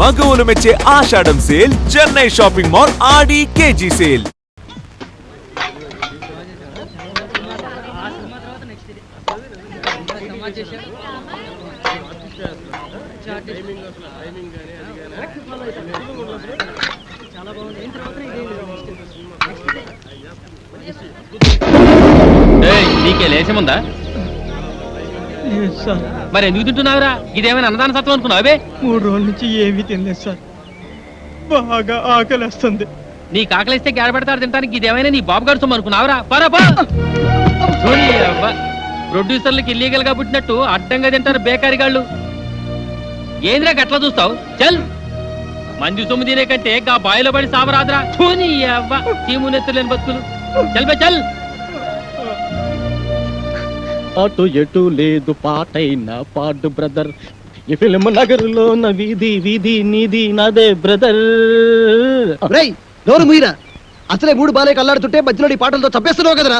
మగవులు మెచ్చే ఆషాఢం sale Chennai shopping mall ఆడి KG sale. నీకే లేచముందా? మరి ఎందుకు తింటున్నావురా? ఇదేమైనా అన్నదాన సత్వం అనుకున్నావే? 3 రోజుల నుంచి ఏమీ తినలేదు సార్, బాగా ఆకలి వస్తుంది. నీకు ఆకలిస్తే గేడ పెడతాడు తింటానికి. ఇదేమైనా నీ బాబు గారు సొమ్ము అనుకున్నావురా? ప్రొడ్యూసర్లకి ఇల్లీగల్ గా పుట్టినట్టు అడ్డంగా తింటారు బేకారీ గాళ్ళు. ఏంద్రా గట్లా చూస్తావు? చల్, మంజు సొమ్ము తినే కంటే గా బాయిలో పడి సావరాదురా. చీము నెత్తులేని బతుకులు. చల్ బే చల్. అటు ఎటు లేదు పాటైనా పాడు బ్రదర్, ఈ ఫిల్మ్ నగరులో నా వీధి వీధి నీది నాదే బ్రదర్. నోరు మీరా, అసలే 3 బాలే కల్లాడుతుంటే మధ్యలో ఈ పాటలతో చంపేస్తున్నావు కదరా.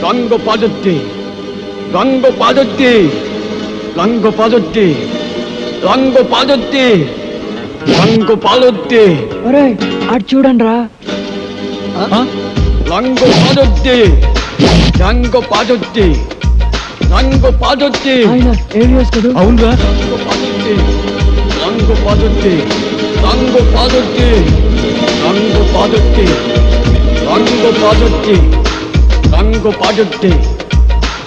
రంగు పాదొట్టి రంగు పాదొట్టి రంగు పాదొట్టి రంగు పాదొట్టి రంగు పాదొట్టి అటు చూడండి రా. రంగు పాదొట్టి రంగు పాదొట్టి రంగు పాదొట్టి అవునురా. రంగు పాదొట్టి రంగు పాదొట్టి రంగు పాదొట్టి రంగు పాదొట్టి రంగు పాదొట్టి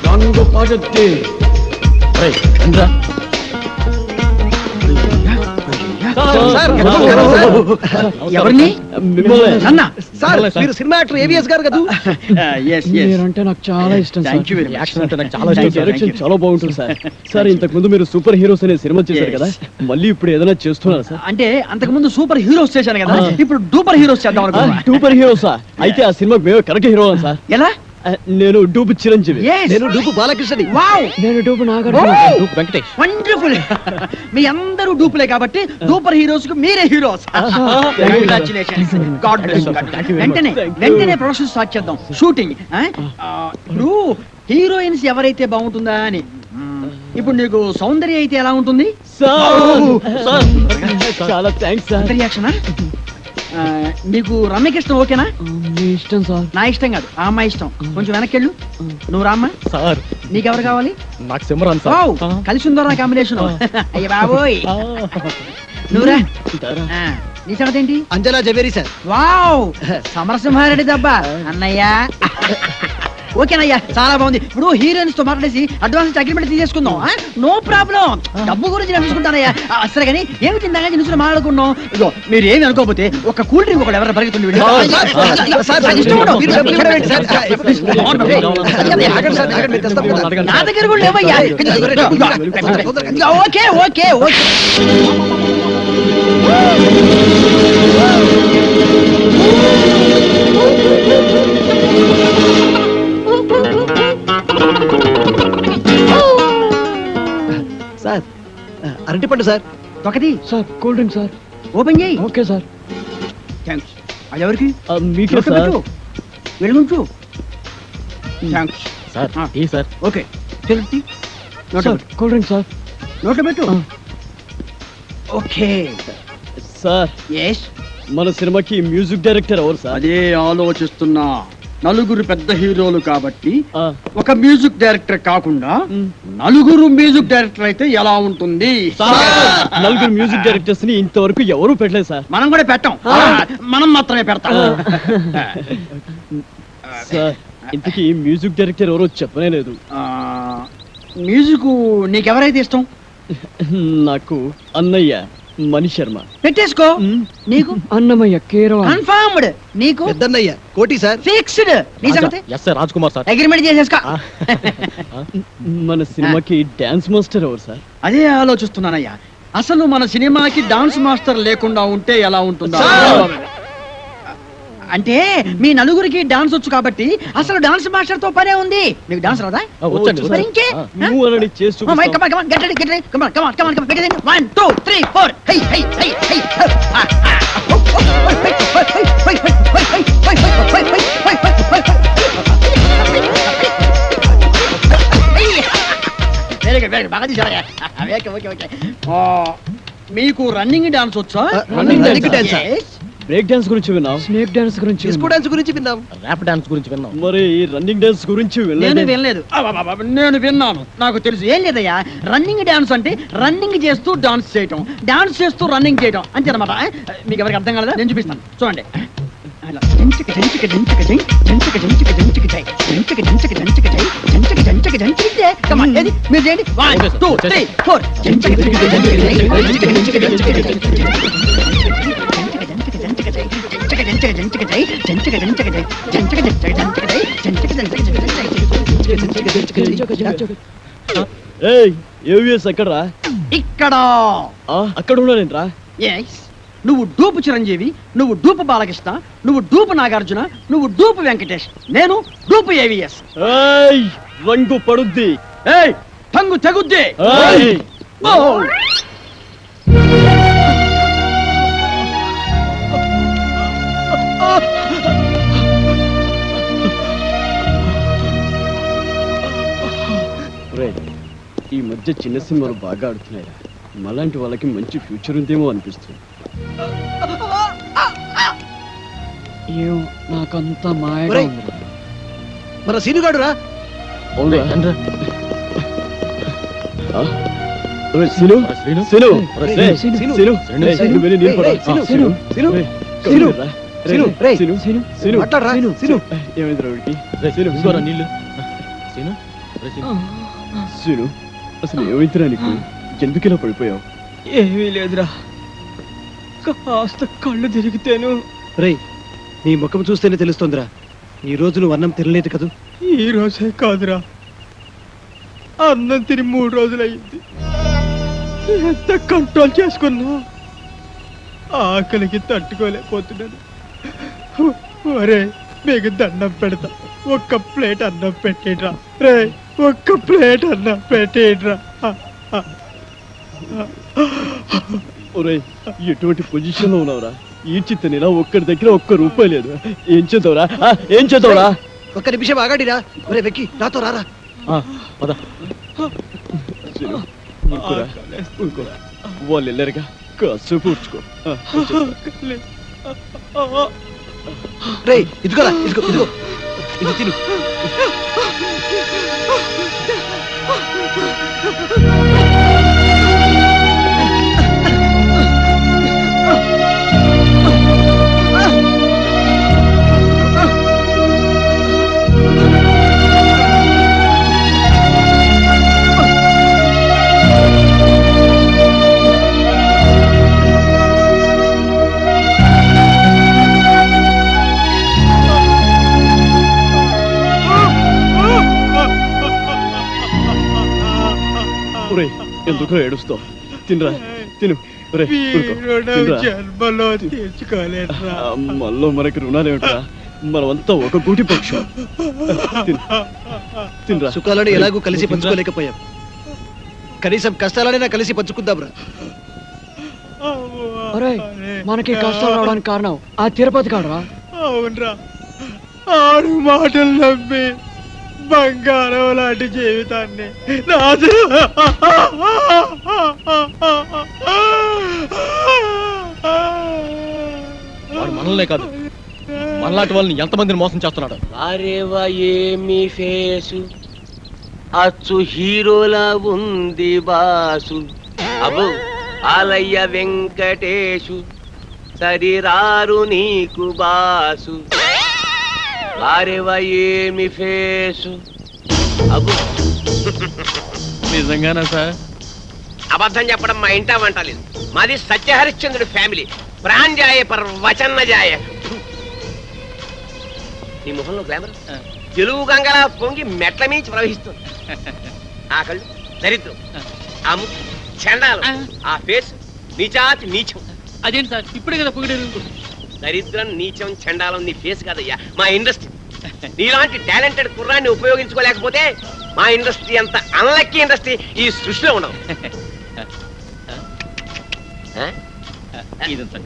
రంగు పాదొట్టి రంగు ఎవరిని? సార్, మీరు సినిమా యాక్టర్ ఏవిఎస్ గారు కదా? మీరంటే నాకు చాలా ఇష్టం. యాక్షన్ అంటే నాకు చాలా ఇష్టం. డైరెక్షన్ చాలా బాగుంటుంది సార్. సార్, ఇంతకు ముందు మీరు సూపర్ హీరోస్ అనే సినిమా చేశారు కదా, మళ్ళీ ఇప్పుడు ఏదైనా చేస్తున్నారు సార్? అంటే అంతకు ముందు సూపర్ హీరోస్ చేశాను కదా, ఇప్పుడు డూపర్ హీరోస్ చేద్దాం అనుకున్నా. డూపర్ హీరోసా? అయితే ఆ సినిమాకి మేము కరెక్ట్ హీరో సార్. ఎలా? నేను డూపు చిరంజీవి. నేను డూపు బాలకృష్ణని. వావ్, నేను dupe Nagarjuna. Dupe Venkatesh. Wonderful. మీ అందరూ డూపులే కాబట్టి డూపర్ హీరోస్ కు మీరే హీరోస్. కంగ్రాచులేషన్స్. God bless. వెంటనే ప్రొడక్షన్ స్టార్ట్ చేద్దాం, షూటింగ్. ఇప్పుడు హీరోయిన్స్ ఎవరైతే బాగుంటుందా అని. ఇప్పుడు నీకు సౌందర్య అయితే ఎలా ఉంటుంది? చాలా థ్యాంక్స్ సార్. రియాక్షనా? నీకు రమ్యకృష్ణ ఓకేనా? మీ ఇష్టం సార్. నా ఇష్టం కాదు, ఆ అమ్మాయి ఇష్టం. కొంచెం వెనక్కెళ్ళు. నువ్వు రామ్మా. సార్, నీకెవరు కావాలి? నాకు సిమరాన్ సార్. కలిసి ఉందో కాంబినేషన్. అయ్య బాబోయ్. నువ్వురా. నీ సంగతి ఏంటి? అంజనా జవేరి సార్. వావ్, సమరసింహారెడ్డి దబ్బా అన్నయ్య. ఓకేనయ్యా, చాలా బాగుంది. ఇప్పుడు హీరోయిన్స్ తో మాట్లాడేసి అడ్వాన్స్ అగ్రిమెంట్ తీసేసుకుందాం. నో ప్రాబ్లం, డబ్బు గురించి నేను చూసుకుంటానయ్యా. సరే కానీ ఏమి తిందాగా నిన్ను మాట్లాడుకున్నాం. ఇగో మీరు ఏమి అనుకోకపోతే ఒక కూల్ డ్రింక్ ఒకటి ఎవరైనా పరిగెత్తుంది. నా దగ్గర కూడా లేవయ్యా. Okay okay okay. సార్, అరటిపండు సార్. ఒకటి sir, cool drink sir. Open చేయి. Okay sir. థ్యాంక్స్. అది ఎవరికి? మీకే సార్. వెళ్ళుంచు. Thanks sir. ఏ సార్? ఓకే, తెలుసు. Cool drink sir. నోట్లో పెట్టు. Okay sir, yes. మన సినిమాకి మ్యూజిక్ డైరెక్టర్ ఎవరు సార్? అదే ఆలోచిస్తున్నా. నలుగురు పెద్ద హీరోలు కాబట్టి ఒక మ్యూజిక్ డైరెక్టర్ కాకుండా నలుగురు మ్యూజిక్ డైరెక్టర్ అయితే ఎలా ఉంటుంది? నలుగురు మ్యూజిక్ డైరెక్టర్స్ ని ఇంతవరకు ఎవరు పెట్టలేదు సార్. మనం కూడా పెట్టాం, మనం మాత్రమే పెడతాం. సార్, ఇంతకీ మ్యూజిక్ డైరెక్టర్ ఎవరో చెప్పనే లేదు. మ్యూజిక్ నీకెవరైతే ఇష్టం? నాకు అన్నయ్య మణి శర్మ. పెట్టేసుకో. నీకు? అన్నమయ్య కేరళ. కన్ఫర్మ్డ్. నీకు? పెద్దన్నయ్య కోటి సార్. ఫిక్స్డ్. నీ సంగతి? Yes sir, Raj Kumar sir. Agreement చేసేసుకో. మన సినిమాకి డాన్స్ మాస్టర్ ఎవరు సార్? అదే ఆలోచిస్తున్నానయ్యా. అసలు మన సినిమాకి డాన్స్ మాస్టర్ లేకుండా ఉంటే ఎలా ఉంటుందా? అంటే మీ నలుగురికి డాన్స్ వచ్చు కాబట్టి అసలు డాన్స్ మాస్టర్ తో పనే ఉంది. మీకు డాన్స్ రాదా? మరి ఇంకే నువ్వు అనని చేస్తూ come on come on get ready get ready come on come on come on come get ready 1 2 3 4 high high high high. Very good, బాగా తీసారా? Okay okay okay. మీకు రన్నింగ్ డాన్స్ వచ్చా? running dance ఆ? Yes. బ్రేక్ డాన్స్ గురించి విన్నాం, snake dance గురించి disco dance గురించి విన్నాం. ర్యాప్ డాన్స్ గురించి విన్నాం, మరి ఈ రన్నింగ్ డాన్స్ గురించి నేను వినలేదు. వినలేదు. అబ్బబ్బబ్బ, నేను విన్నాను, నాకు తెలుసు. ఏం లేదయ్యా, రన్నింగ్ డాన్స్ అంటే రన్నింగ్ చేస్తూ డాన్స్ చేయటం, డాన్స్ చేస్తూ రన్నింగ్ చేయటం అంతే అనమాట. మీకు ఎవరికి అర్థం కాలేదా? నేను చూపిస్తాను, చూడండి. అలా జంచిక జంచిక జంచిక జై, జంచిక జంచిక జంచిక జై, జంచిక జంచిక జంచిక జై, జంచిక జంచిక జంచిక జై. Come on, ఏది? మీరు చేయండి. 1 2 3 4 జంచిక జంచిక జంచిక జై, జంచిక జంచిక జంచిక జై, ఏయ్ ఏవిఎస్ ఎక్కడరా? ఇక్కడ అక్కడ ఉన్నారేంట్రా? ఎస్, నువ్వు డూపు చిరంజీవి, నువ్వు డూపు బాలకృష్ణ, నువ్వు డూపు నాగార్జున, నువ్వు డూపు వెంకటేష్, నేను డూపు ఏవిఎస్. ఏయ్ రంగు పడుద్ది. ఏయ్ తంగు తెగుద్ది. ఏయ్ ఓ! ఒరేయ్, ఈ మధ్య చిన్న సినిమాలు బాగా ఆడుతున్నాయి. మలాంటి వాళ్ళకి మంచి ఫ్యూచర్ ఉందేమో అనిపిస్తుంది. నాకంతా మాయగా ఒరేయ్, ఉంది. మన సీనుగాడు రా. అవునా? ఆ? ఒరేయ్, సీను, సీను, రేయ్, సీను, రేయ్, నువ్వు వెళ్ళి నీళ్ళు పట్టు. రేయ్, సీను, ఆ, సీను, సీను, రేయ్, సీను, రా. సీను, రేయ్, రేయ్, సీను, సీను, మాట్లాడరా, సీను. ఏమైందిరా వీడికి? రేయ్, సీను, ఇంకోరా నీళ్ళు. సీను, అసలు ఏమైందిరా నీకు? ఎందుకు ఇలా పడిపోయావు? ఏమీ లేదురా, కాస్త కళ్ళు తిరిగితేను. రేయ్, నీ ముఖం చూస్తేనే తెలుస్తోందిరా, ఈ రోజు నువ్వు అన్నం తినలేదు కదూ. ఈ రోజే కాదురా, అన్నం తిని 3 రోజులయ్యింది. ఎంత కంట్రోల్ చేసుకున్నా ఆకలికి తట్టుకోలేకపోతున్నాను. ఒరే, మీకు దండం పెడతా, ఒక్క ప్లేట్ అన్నం పెట్టేడ్రా. రే, ఒక్క ప్లేట్ అన్నం పెట్టేడ్రా. ఒరేయ్, ఎటువంటి పొజిషన్ లో ఉన్నావురా? ఈ చిత్తనిలా ఒక్కడి దగ్గర ₹1 లేదు. ఏం చేద్దావురా? ఏం చేద్దావురా? ఒక్క నిమిషం ఆగాడిరా. ఒరే వెక్కి, నాతో రారా. పద. సీను, ఊరుకోరా, ఊరుకో. వాళ్ళు వెళ్ళారుగా, కాసేపు ఊడ్చుకో. రేయ్, ఇదిగోరా, ఇదిగో ఇదిగో, ఇది తిను. ఒరేయ్, ఎందుకు ఏడుస్తావు? తినరా, తిను. ఒరేయ్, ఊరుకో. తినరా. జన్మలో తీర్చుకోలేదురా. మళ్ళీ మనకి రుణాలేమిట్రా? మనమంతా ఒక గూటి పక్షం. తినరా. సుఖాలను ఎలాగూ కలిసి పంచుకోలేకపోయాం, కనీసం కష్టాలనైనా కలిసి పంచుకుందాంరా. ఒరేయ్, మనకి కష్టాలు రావడానికి కారణం ఆ తిరుపతి కాడరా. అవునరా, ఆడు మాటలు నమ్మి బంగారం లాంటి జీవితాన్ని వాడు మనల్నే కాదు, మనలాంటి వాళ్ళని ఎంతమందిని మోసం చేస్తున్నాడు. అరేవా ఏమి ఫేసు, అచ్చు హీరోలా ఉంది బాసు. అబ్బో ఆలయ్య వెంకటేశు, సరిరారు నీకు బాసు. అరేవా ఏమి ఫేసు. అబ్బో నిజంగానా సార్? అబద్ధం చెప్పడం మా ఇంటా వంటలేదు. మాది సత్యహరిశ్చంద్రుడి ఫ్యామిలీ. ప్రాణ్జాయ పర్ వచన్న జాయ. నీ మొహంలో గ్లామర్ తెలుగు గంగలా పొంగి మెట్ల మించి ప్రవహిస్తుంది. ఆ కళ్ళు దరిద్రం, ఆ ముక్కు చండాలం, ఆ ఫేస్ నీచాతి నీచం. అదేంటి సార్ ఇప్పుడే కదా పొగిడారు? దరిద్రం, నీచం, చండాలం నీ ఫేస్ కాదయ్యా, మా ఇండస్ట్రీ. నీలాంటి టాలెంటెడ్ కుర్రాన్ని ఉపయోగించుకోలేకపోతే మా ఇండస్ట్రీ అంత అన్లక్కీ ఇండస్ట్రీ ఈ సృష్టిలో ఉండవు. ఇదంతా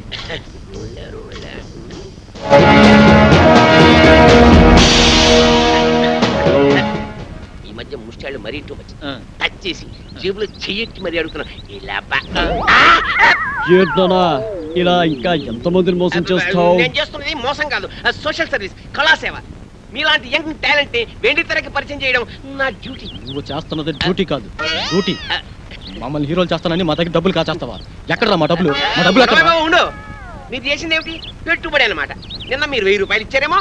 ఈ మధ్య ముష్టాళ్ళు మరీ టూ మచ్. టచ్ చేసి జేబులో చెయ్యెట్టి మరీ అడుగుతున్నా. ఇలా ఏంటనా ఇలా ఇంకా ఎంతమందిని మోసం చేస్తావు? నేను చేస్తున్నది మోసం కాదు, సోషల్ సర్వీస్, కళాసేవ. మీలాంటి యంగ్ టాలెంట్ ని వెండి తెరకి పరిచయం చేయడం నా డ్యూటీ. నువ్వు చేస్తున్నది డ్యూటీ కాదు, డ్యూటీ. మమ్మల్ని హీరోలు చేస్తానని మా దగ్గర డబ్బులు కాచేస్తావా? ఎక్కడరా మా డబ్బులు? మా డబ్బులు ఎక్కడ? త్వరగా ఉండు. మీరు చేసింది ఏమిటి? పెట్టుబడి అన్నమాట. నిన్న మీరు 1000 రూపాయలు ఇచ్చారేమో,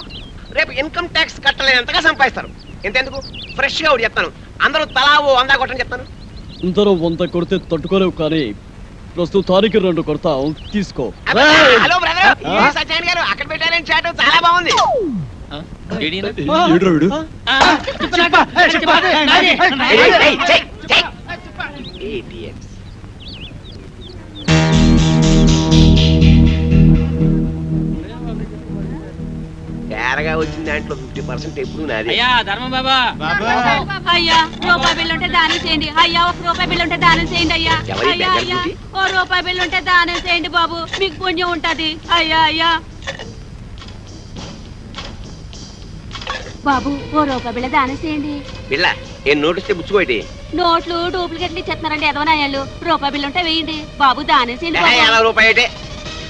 రేపు ఇన్కమ్ ట్యాక్స్ కట్టలేనంతగా సంపాదిస్తారు. ఎంతెందుకు ఫ్రెష్ గా ఒకటి చెప్తాను, అందరూ తలా ఓ 100 కొట్టని చెప్తాను. అందరూ 100 కొడితే తట్టుకోలేవు, కానీ ప్రస్తుతానికి 2 కొడతాం, తీసుకో. హలో బ్రదర్, సత్యనారాయణ గారు అక్కడ పెట్టారని చాటు చాలా బాగుంది. ఏడీనా? ఏయ్, ఏయ్, చెయ్, చెయ్. Idiots. తేరగా వచ్చిన దాంట్లో 50% ఎప్పుడు నాది. అయ్యా ధర్మం బాబా, అయ్యా రూపాయి బిల్లు ఉంటే దానం చేయండి. అయ్యా 1 రూపాయి బిల్లు ఉంటే దానం చేయండి. అయ్యా ఎవరి అయ్యా దగ్గర అయ్యా ఉంది? 1 రూపాయి బిల్లు ఉంటే దానం చేయండి బాబు, మీకు పుణ్యం ఉంటది. అయ్యా అయ్యా బాబు 1 రూపాయి బిళ్ళ దానం చేయండి. బిళ్ళ ఏం నోటిస్తే బుచ్చుకోటి. నోట్లు డూప్లికేట్లు ఇచ్చేస్తున్నారండి ఎదవనాయాలు. రూపాయి బిల్లు ఉంటే వేయండి బాబు, దానం చేయండి బాబు. 50 రూపాయటే.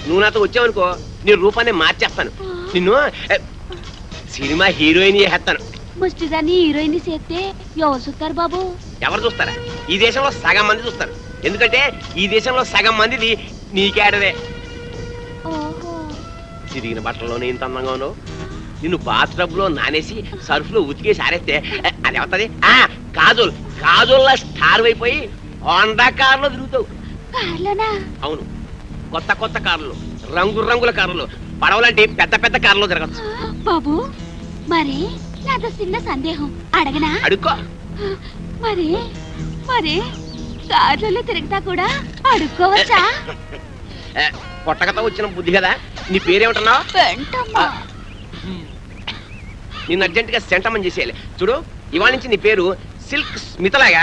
నువ్వు నాతో వచ్చావనుకో, నీ రూపాన్ని మార్చేస్తాను. నిన్ను సినిమా హీరోయిన్ చేస్తాను. ముష్టిదాన్ని హీరోయిన్ చేస్తే ఎవరు చూస్తారు బాబు? ఎవరు చూస్తారా? ఈ దేశంలో సగం మంది చూస్తారు. ఎందుకంటే ఈ దేశంలో సగం మందిది నీకేడదే. ఓహో, చిరిగిన బట్టల్లోనే ఇంత అందంగా ఉన్నావు. నిన్ను బాత్రబ్ లో నానేసి సర్ఫ్ లో ఉతికేసి ఆరేస్తే అది ఏమవుతుంది? కాజోల్, కాజోల్లా స్టార్ అయిపోయి హోండా కార్లో తిరుగుతావు. కార్లోనా? అవును, కొత్త కొత్త కార్లు, రంగు రంగుల కార్లు, పడవలంటే పెద్ద పెద్ద కార్లో తిరగచ్చు. బాబు మరి నాతో చిన్న సందేహం అడగనా? అడుక్కో. మరి మరి కార్లలో తిరుగుతా కూడా అడుక్కోవచ్చా? పొట్టకతో వచ్చిన బుద్ధి కదా. నీ పేరేమంటున్నావు? వెంటమ్మా. నిన్ను అర్జెంట్ గా సెంటమని చేసేయాలి. చూడు, ఇవాళ నుంచి నీ పేరు సిల్క్ స్మితలాగా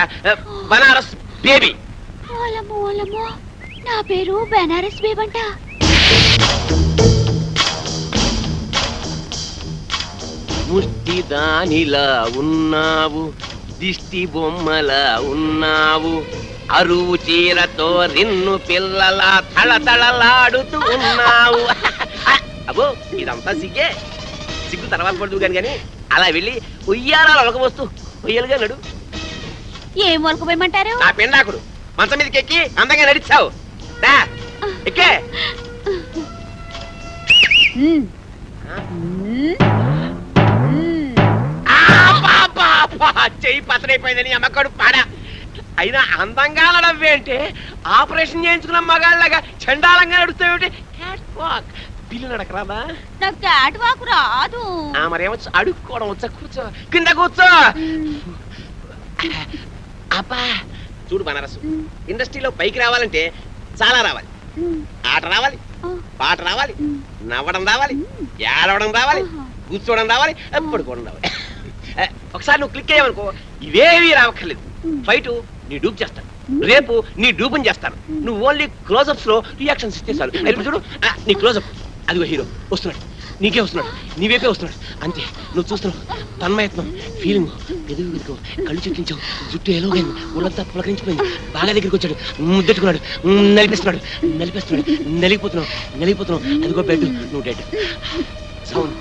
బనారస్ బేబీ. ఓలమ్మో ఓలమ్మో, నా పేరు బెనారస్ బేబంట. ముష్టి దానిలా ఉన్నావు, దిష్టి బొమ్మలా ఉన్నావు, అరువు చీరతో రిన్ను పిల్లలా తళతళలాడుతూ ఉన్నావు. అబ్బో ఇదంతా సిగ్గే. సిగ్గు తర్వాత పడుతూ కానీ అలా వెళ్ళి ఉయ్యారాలు ఒలకబోస్తూ ఉయ్యలుగా నడు. ఏం వలకపోయమంటారు? నా పెండాకుడు మంచం మీదకి ఎక్కి అందంగా నడిచావు. ఎక్కే. చెయ్యి పతనైపోయిందని అమ్మకడు పాడ. అయినా అందంగా నడవేంటే ఆపరేషన్ చేయించుకున్న మగాళ్ళగా చండాలంగా నడుస్తావేంటి? పిల్లి నడకరాదా? నాకు క్యాట్ వాక్ రాదు. మరేమొచ్చు? అడుక్కోవడం వచ్చా? కూర్చో, కింద కూర్చో. అబ్బా చూడు బనారసు, ఇండస్ట్రీలో పైకి రావాలంటే చాలా రావాలి. ఆట రావాలి, పాట రావాలి, నవ్వడం రావాలి, ఏడవడం రావాలి, కూర్చోవడం రావాలి, పడుకోవడం రావాలి. ఒకసారి నువ్వు క్లిక్ అయ్యావనుకో ఇవేవి రావక్కర్లేదు. ఫైట్ నీ డూప్ చేస్తాను, రేపు నీ డూపుని చేస్తాను. నువ్వు ఓన్లీ క్లోజప్స్ లో రియాక్షన్స్ ఇస్తే చాలు. ఇప్పుడు చూడు, నీ క్లోజప్, అదిగో హీరో వస్తున్నాడు, నీకే వస్తున్నాడు, నీవేపే వస్తున్నాడు. అంతే, నువ్వు చూస్తున్నావు. తన్మయత్నం, ఫీలింగ్, ఎదుగు వెతుకు, కళ్ళు చెట్టించావు, జుట్టు ఎలాగైంది, ఒళ్ళంతా పులకరించిపోయింది. బాగా దగ్గరికి వచ్చాడు, ముద్దెట్టుకున్నాడు, నలిపిస్తున్నాడు, నలిపేస్తున్నాడు, నలిగిపోతున్నావు, నలిగిపోతున్నావు. అదిగో బెడ్, నువ్వు డెడ్. సౌండ్,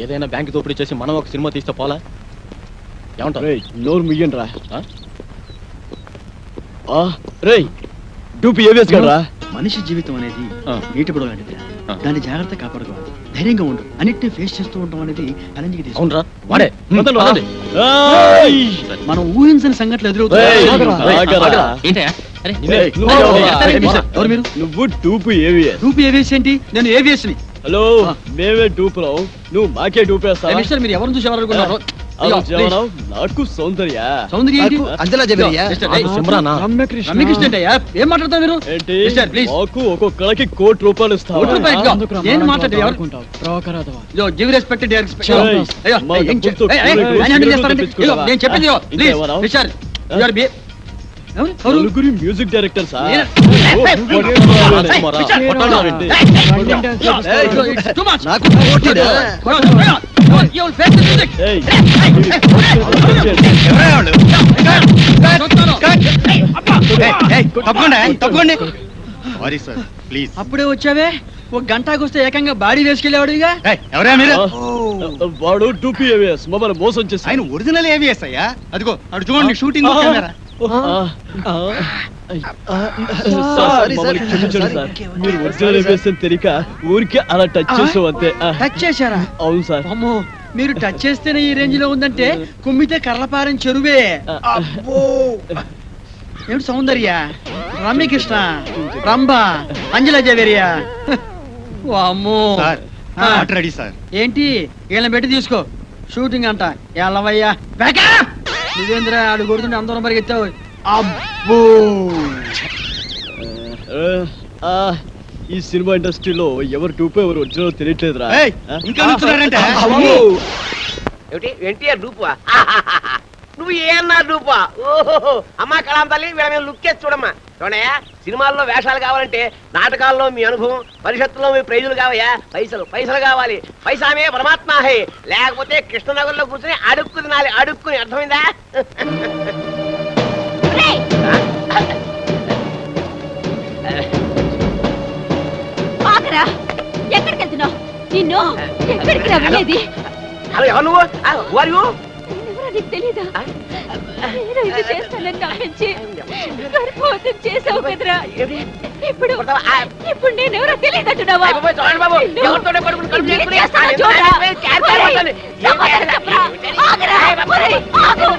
ఏదైనా బ్యాంక్ దోపిడీ చేసి మనం ఒక సినిమా తీస్తే పోలా? ఏమంటారు? నోరు ముయ్యండి రా. రేయ్ డూపి ఏవిఎస్ గడరా. మనిషి జీవితం అనేది నీటి బుడగ లాంటిది. దాన్ని జాగ్రత్త కాపాడుకోవాలి, ధైర్యంగా ఉండు. అన్నిటిని ఫేస్ చేస్తూ ఉండడం అనేది ఛాలెంజ్కి తీసుకుంటా. అవునరా, వాడే. మనం ఊహించని సంఘటనలు ఎదురవుతాయి. ఎవరు మీరు? నువ్వు డూపు ఏవిఎస్. రూపీ ఏవిఎస్ ఏంటి? నేను ఏవిఎస్ ని. హలో, మేమే డూపులో, నువ్వు మాకే డూపేస్తా. మిస్టర్, మీరు ఎవరిని చూసి ఎవరు అనుకున్నారు? నాకు సౌందర్య. సౌందర్య ఏంటి? అంజలా జబరియా? రమ్యకృష్ణ ఏంటయ్యా? ఏం మాట్లాడతావు మీరు? ఏంటి? Mister, please. మాకు ఒక్కొక్కరికి ₹1 కోటి ఇస్తావా? కోటి రూపాయలు? నేను మాట్లాడేది ఎవరు? Yo, give respect to their respect. అయ్యో, నేను చెప్పింది ప్లీజ్. మిస్టర్, you are నలుగురి music director sir. too much. నాకు You will face the music. ఏయ్, తప్పకుండా సారీ సార్ ప్లీజ్ అప్పుడే వచ్చావే ఒక గంటకు వస్తే ఏకంగా బాడీ వేసుకెళ్ళేవాడుగా ఎవరా మీరు వాడు టూపీ ఏవిఎస్ మమ్మల్ని మోసం చేసి ఆయన ఒరిజినల్ ఏవిఎస్ అయ్యా అదిగో అటు చూడండి షూటింగ్ కెమెరా సార్ మమ్మల్ని క్షమించండి సార్ మీరు ఒరిజినల్ ఏవిఎస్ అని తెలియక ఊరికే అలా టచ్ చేసాం అంతే టచ్ చేశారా? అవును సార్ అమ్మో మీరు టచ్ చేస్తేనే ఈ రేంజ్ లో ఉందంటే కుమ్మితే కర్లపారం చెరువే. అబ్బో ఏమిటి సౌందర్య, రమ్యకృష్ణ, రంభ, అంజలా జవేరియా. అమ్మో రెడీ సార్ ఏంటి వీళ్ళని పెట్టి తీసుకో షూటింగ్ అంట. ఎల్లవయ్యా నువ్వేంద్ర ఆడు కొడుతుంటే అందరం పరిగెత్తావు. అబ్బో ఈ సినిమా ఇండస్ట్రీలో ఎవరు టూపీ ఎవరు ఒరిజినల్ తెలియట్లేదురా. ఇంకా నుంచున్నారంటే ఏమిటి ఎన్టీఆర్ డూపువా? నువ్వు ఏమన్నా డూపా? ఓహో అమ్మా కళాం తల్లి వీళ్ళ మీద లుక్ చేసి చూడమ్మా. చూడయా సినిమాల్లో వేషాలు కావాలంటే నాటకాల్లో మీ అనుభవం, పరిషత్తులో మీ ప్రైజులు కావయ్యా. పైసలు పైసలు కావాలి. పైసామే పరమాత్మ హే. లేకపోతే కృష్ణనగర్లో కూర్చొని అడుక్కు తినాలి. అడుక్కుని అర్థమైందా? ఆగరా, ఎక్కడికి వెళ్తున్నావు? నిన్ను ఎక్కడికి రా వెళ్ళేది? హలో ఎవరు నువ్వు? వారు నేనెవరో నీకు తెలీదా? నేను ఇది చేస్తానని నమ్మించి గర్భవతం చేసావు కదరా. ఇప్పుడు నేనెవరో తెలియదంటున్నావా? చూడండి బాబు ఎవరితోనే పడుకుని కడుపు చేసుకుని సమాధానం చెప్పరా? ఆగరా, ఒరేయ్, ఆగు.